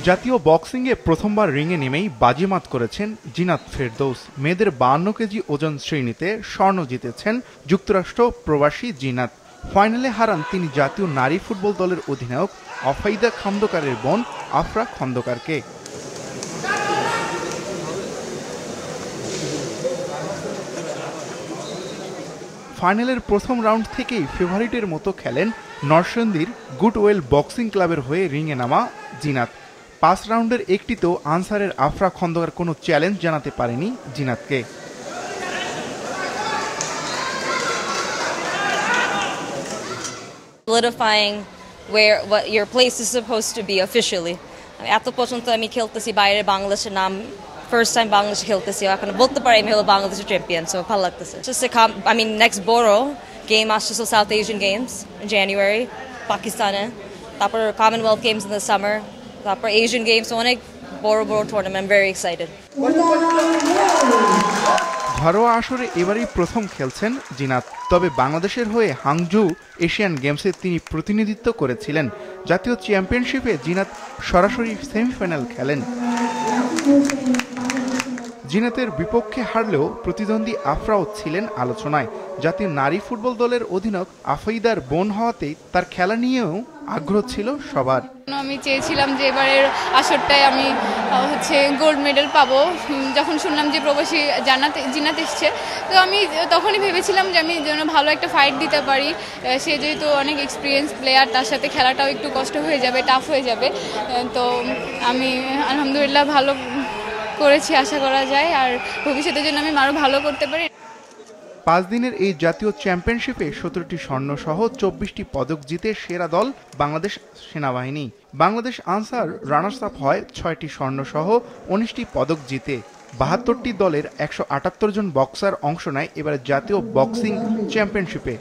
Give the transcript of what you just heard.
জাতীয় বক্সিংয়ে প্রথমবার রিংয়ে নেমেই বাজিমাত করেছেন জিনাত ফেরদৌস। মেয়েদের 52 কেজি ওজন শ্রেণীতে স্বর্ণ জিতেছেন যুক্তরাষ্ট্র প্রবাসী জিনাত। ফাইনালে হারান তিনি জাতীয় নারী ফুটবল দলের অধিনায়ক আফাইদা খন্দকারের বোন আফরা খন্দকারকে। ফাইনালের প্রথম রাউন্ড থেকেই ফেভারিটের মতো খেলেন নরসিংদীর গুডওয়েল বক্সিং ক্লাবের হয়ে রিংয়ে নামা জিনাত। 5 রাউন্ডের একটিতেও আনসারের আফরা খন্দকার কোনো চ্যালেঞ্জ জানাতে পারেনি জিনাতকে। Solidifying what your place is supposed to be officially. এত পর্যন্ত আমি খেলতেছি বাইরে, বাংলাদেশের নাম ফার্স্ট টাইম বাংলাদেশে খেলতেছি, এখন বলতে পারি আমি হলো বাংলাদেশের চ্যাম্পিয়ন, সো ভালো লাগতেছে। নেক্সট বড় গেম আসছে south Asian games in January পাকিস্তানে, তারপর Commonwealth games in the summer, তারপর এশিয়ান গেমস, অনেক বড় বড় টুর্নামেন্ট, ভেরি এক্সাইটেড। ঘরোয়া আসরে এবারই প্রথম খেলছেন জিনাত। তবে বাংলাদেশের হয়ে হাংজু এশিয়ান গেমসে তিনি প্রতিনিধিত্ব করেছিলেন। জাতীয় চ্যাম্পিয়নশিপে জিনাত সরাসরি সেমিফাইনাল খেলেন। জিনাতের বিপক্ষে হারলেও প্রতিদ্বন্দ্বী আফরাও ছিলেন আলোচনায়। জাতীয় নারী ফুটবল দলের অধিনায়ক আফাইদার বোন হওয়াতেই তার খেলা নিয়েও আগ্রহ ছিল সবার। আমি চেয়েছিলাম যে এবারের আসরটায় আমি গোল্ড মেডেল পাবো। যখন শুনলাম যে প্রবাসী জিনাত এসছে, তো আমি তখনই ভেবেছিলাম যে আমি যেন ভালো একটা ফাইট দিতে পারি। সে যেহেতু অনেক এক্সপিরিয়েন্স প্লেয়ার, তার সাথে খেলাটাও একটু কষ্ট হয়ে যাবে, টাফ হয়ে যাবে। তো আমি আলহামদুলিল্লাহ ভালো করেছি, আশা করা যায়, আর ভবিষ্যতের জন্য আমি আরও ভালো করতে পারি। 5 দিনের এই জাতীয় চ্যাম্পিয়নশিপে 17টি স্বর্ণ সহ 24টি পদক জিতে সেরা দল বাংলাদেশ সেনাবাহিনী। বাংলাদেশ আনসার রানার্স আপ হয় 6টি স্বর্ণ সহ 19টি পদক জিতে। 72টি দলের 178 জন বক্সার অংশ নেয় এবার জাতীয় বক্সিং চ্যাম্পিয়নশিপে।